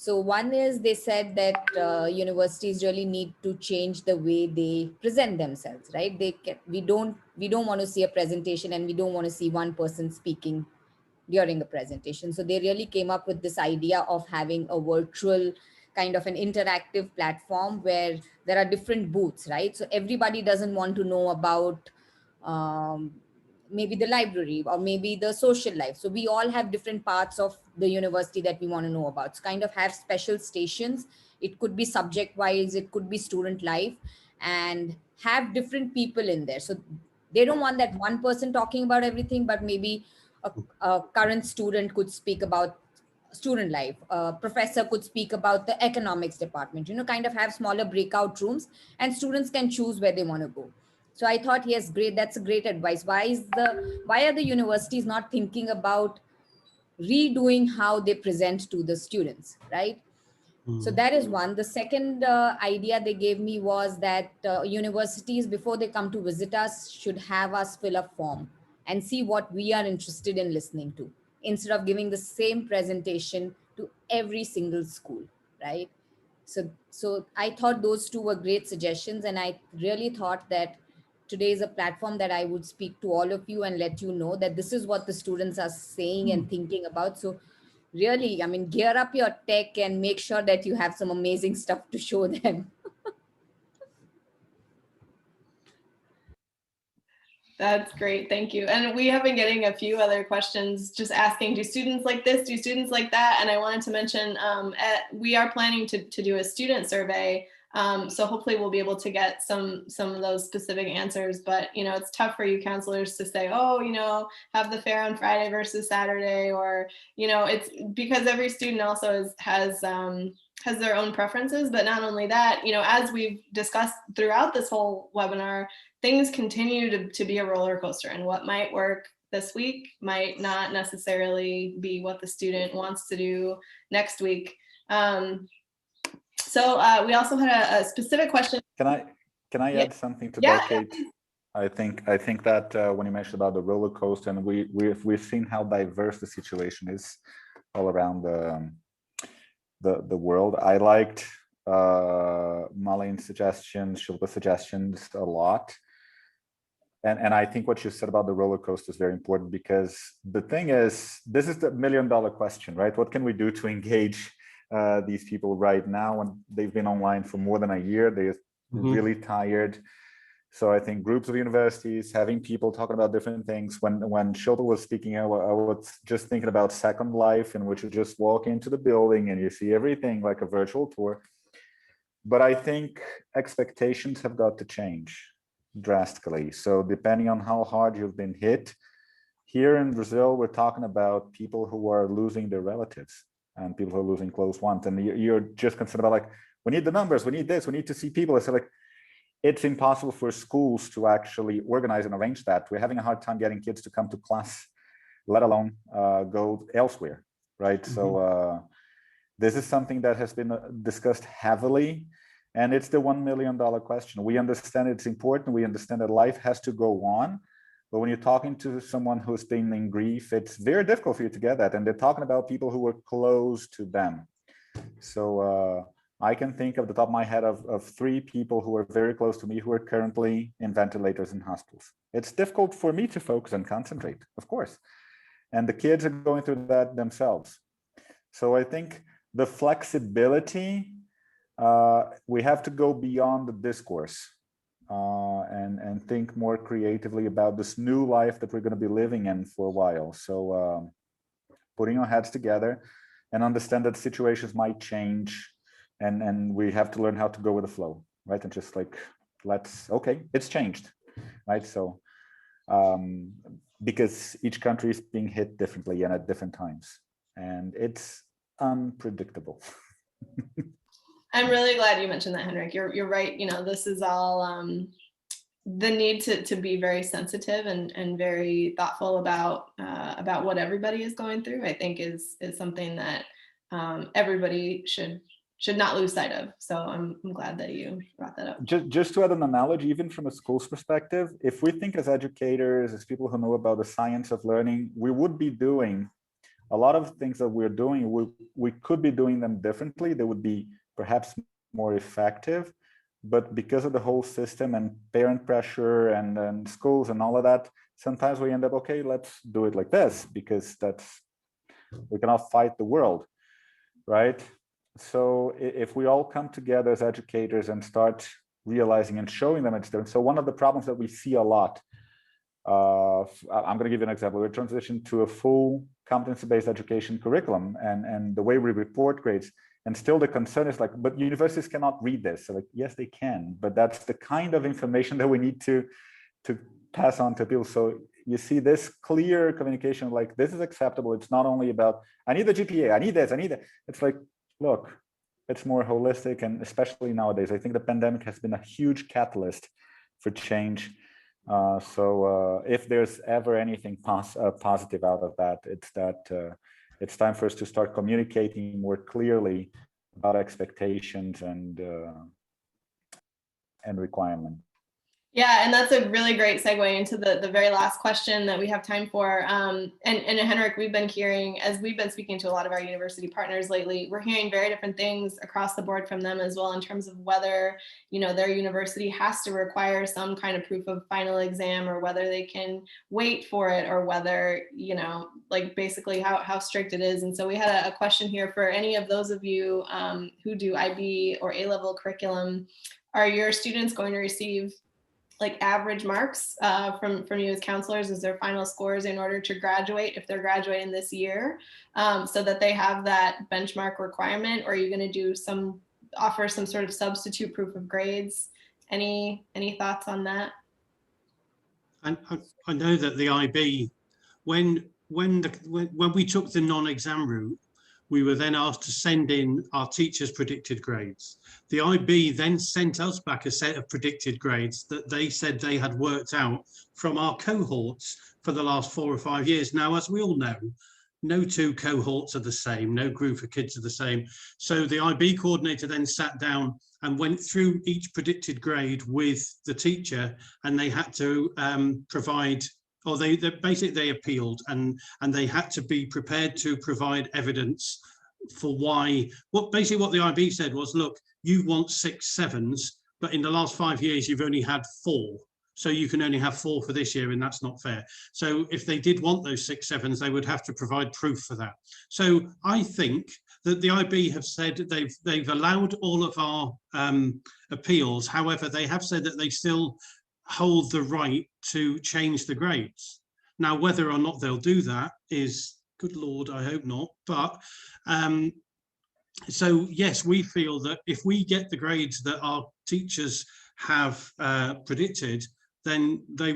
So one is they said that universities really need to change the way they present themselves, right? We don't want to see a presentation and we don't want to see one person speaking during a presentation. So they really came up with this idea of having a virtual kind of an interactive platform where there are different booths, right? So everybody doesn't want to know about um, maybe the library or maybe the social life. So we all have different parts of the university that we want to know about. So kind of have special stations. It could be subject wise, it could be student life, and have different people in there. So they don't want that one person talking about everything, but maybe a current student could speak about student life. A professor could speak about the economics department, kind of have smaller breakout rooms and students can choose where they want to go. So I thought, yes, great. That's a great advice. Why are the universities not thinking about redoing how they present to the students, right? So that is one. The second idea they gave me was that universities, before they come to visit us, should have us fill a form and see what we are interested in listening to, instead of giving the same presentation to every single school, right? So I thought those two were great suggestions, and I really thought that today is a platform that I would speak to all of you and let you know that this is what the students are saying and thinking about. So really, I mean, gear up your tech and make sure that you have some amazing stuff to show them. That's great. Thank you. And we have been getting a few other questions just asking, do students like this? Do students like that? And I wanted to mention, we are planning to do a student survey. So hopefully we'll be able to get some of those specific answers. But, it's tough for you counselors to say, oh, have the fair on Friday versus Saturday, or, it's because every student also has their own preferences. But not only that, as we've discussed throughout this whole webinar, things continue to be a roller coaster, and what might work this week might not necessarily be what the student wants to do next week. So we also had a specific question. Can I add something to that, Kate? I think that when you mentioned about the roller coaster, and we've seen how diverse the situation is all around the world. I liked Maline's suggestions, Shilpa's suggestions a lot. And I think what you said about the roller coaster is very important, because the thing is, this is the $1 million question, right? What can we do to engage these people right now when they've been online for more than a year? They're really tired. So I think groups of universities, having people talking about different things. When Shilpa was speaking, I was just thinking about Second Life, in which you just walk into the building and you see everything like a virtual tour. But I think expectations have got to change drastically. So depending on how hard you've been hit, here in Brazil, we're talking about people who are losing their relatives and people who are losing close ones. And you're just concerned about, like, we need the numbers, we need this, we need to see people. It's like, it's impossible for schools to actually organize and arrange that. We're having a hard time getting kids to come to class, let alone go elsewhere, right? So this is something that has been discussed heavily. And it's the $1 million question. We understand it's important. We understand that life has to go on. But when you're talking to someone who's been in grief, it's very difficult for you to get that. And they're talking about people who were close to them. So I can think of the top of my head of 3 people who are very close to me who are currently in ventilators in hospitals. It's difficult for me to focus and concentrate, of course. And the kids are going through that themselves. So I think the flexibility, we have to go beyond the discourse and think more creatively about this new life that we're going to be living in for a while. So putting our heads together and understand that situations might change, and we have to learn how to go with the flow, right? And just like, okay, it's changed, right? So because each country is being hit differently and at different times, and it's unpredictable. I'm really glad you mentioned that, Henrik. You're right. This is all the need to be very sensitive and very thoughtful about what everybody is going through. I think is something that everybody should not lose sight of. So I'm glad that you brought that up. Just to add an analogy, even from a school's perspective, if we think as educators, as people who know about the science of learning, we would be doing a lot of things that we're doing, we could be doing them differently. They would be perhaps more effective, but because of the whole system and parent pressure and schools and all of that, sometimes we end up, okay, let's do it like this, because we cannot fight the world, right? So if we all come together as educators and start realizing and showing them it's different. So one of the problems that we see a lot, I'm going to give you an example. We're transitioning to a full competency-based education curriculum, and the way we report grades, and still the concern is like, but universities cannot read this. So like, yes, they can, but that's the kind of information that we need to pass on to people. So you see this clear communication, like this is acceptable. It's not only about, I need the GPA, I need this, I need that. It's like, look, it's more holistic. And especially nowadays, I think the pandemic has been a huge catalyst for change. So if there's ever anything positive out of that, it's that it's time for us to start communicating more clearly about expectations and requirements. Yeah, and that's a really great segue into the very last question that we have time for. And Henrik, we've been hearing, as we've been speaking to a lot of our university partners lately, we're hearing very different things across the board from them as well, in terms of whether, you know, their university has to require some kind of proof of final exam, or whether they can wait for it, or whether, you know, like basically how strict it is. And so we had a question here for any of those of you who do IB or A-level curriculum. Are your students going to receive like average marks from you as counselors as their final scores in order to graduate, if they're graduating this year, so that they have that benchmark requirement? Or are you going to offer some sort of substitute proof of grades? Any thoughts on that? I know that the IB, when we took the non-exam route, we were then asked to send in our teachers' predicted grades. The IB then sent us back a set of predicted grades that they said they had worked out from our cohorts for the last 4 or 5 years. Now, as we all know, no two cohorts are the same, no group of kids are the same. So the IB coordinator then sat down and went through each predicted grade with the teacher, and they had to provide, or they appealed, and they had to be prepared to provide evidence for why. What the IB said was, look, you want 6 7s, but in the last 5 years you've only had 4, so you can only have 4 for this year, and that's not fair. So if they did want those 6 7s, they would have to provide proof for that. So I think that the IB have said they've allowed all of our appeals. However, they have said that they still hold the right to change the grades. Now, whether or not they'll do that is, good Lord, I hope not. But so yes, we feel that if we get the grades that our teachers have predicted, then they're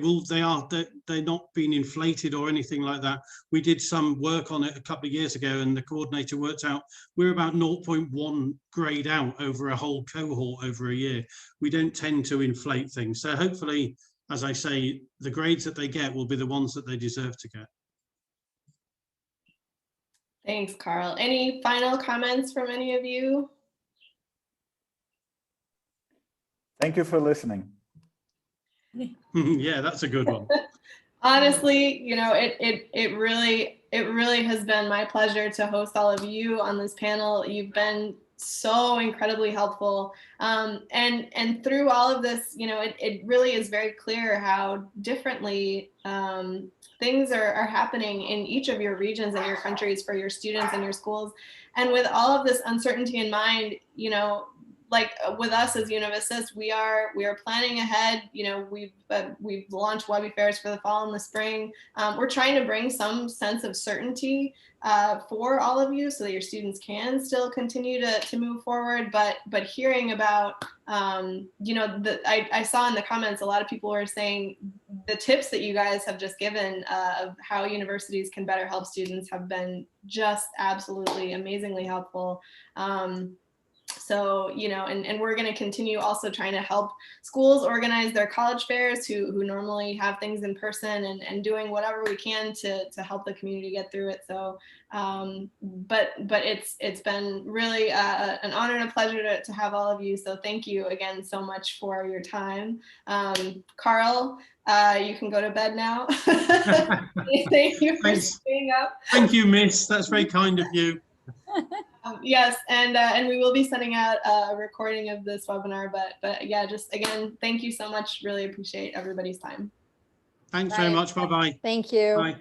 not being inflated or anything like that. We did some work on it a couple of years ago, and the coordinator worked out we're about 0.1 grade out over a whole cohort over a year. We don't tend to inflate things. So hopefully, as I say, the grades that they get will be the ones that they deserve to get. Thanks, Carl. Any final comments from any of you? Thank you for listening. Yeah, that's a good one. Honestly, you know, it really has been my pleasure to host all of you on this panel. You've been so incredibly helpful. And through all of this, you know, it really is very clear how differently things are happening in each of your regions and your countries for your students and your schools. And with all of this uncertainty in mind, you know, like with us as UnivAssist, we are planning ahead. You know, we've launched Webby Fairs for the fall and the spring. We're trying to bring some sense of certainty for all of you, so that your students can still continue to move forward. But hearing about, you know, I saw in the comments a lot of people were saying the tips that you guys have just given of how universities can better help students have been just absolutely amazingly helpful. So, you know, and we're going to continue also trying to help schools organize their college fairs who normally have things in person, and doing whatever we can to help the community get through it. So, but it's been really an honor and a pleasure to have all of you. So thank you again so much for your time. Carl, you can go to bed now. Thank you for staying up. Thank you, Miss. That's very kind of you. Yes, and we will be sending out a recording of this webinar. But yeah, just again, thank you so much. Really appreciate everybody's time. Thanks very much. Bye-bye. Thank you. Bye.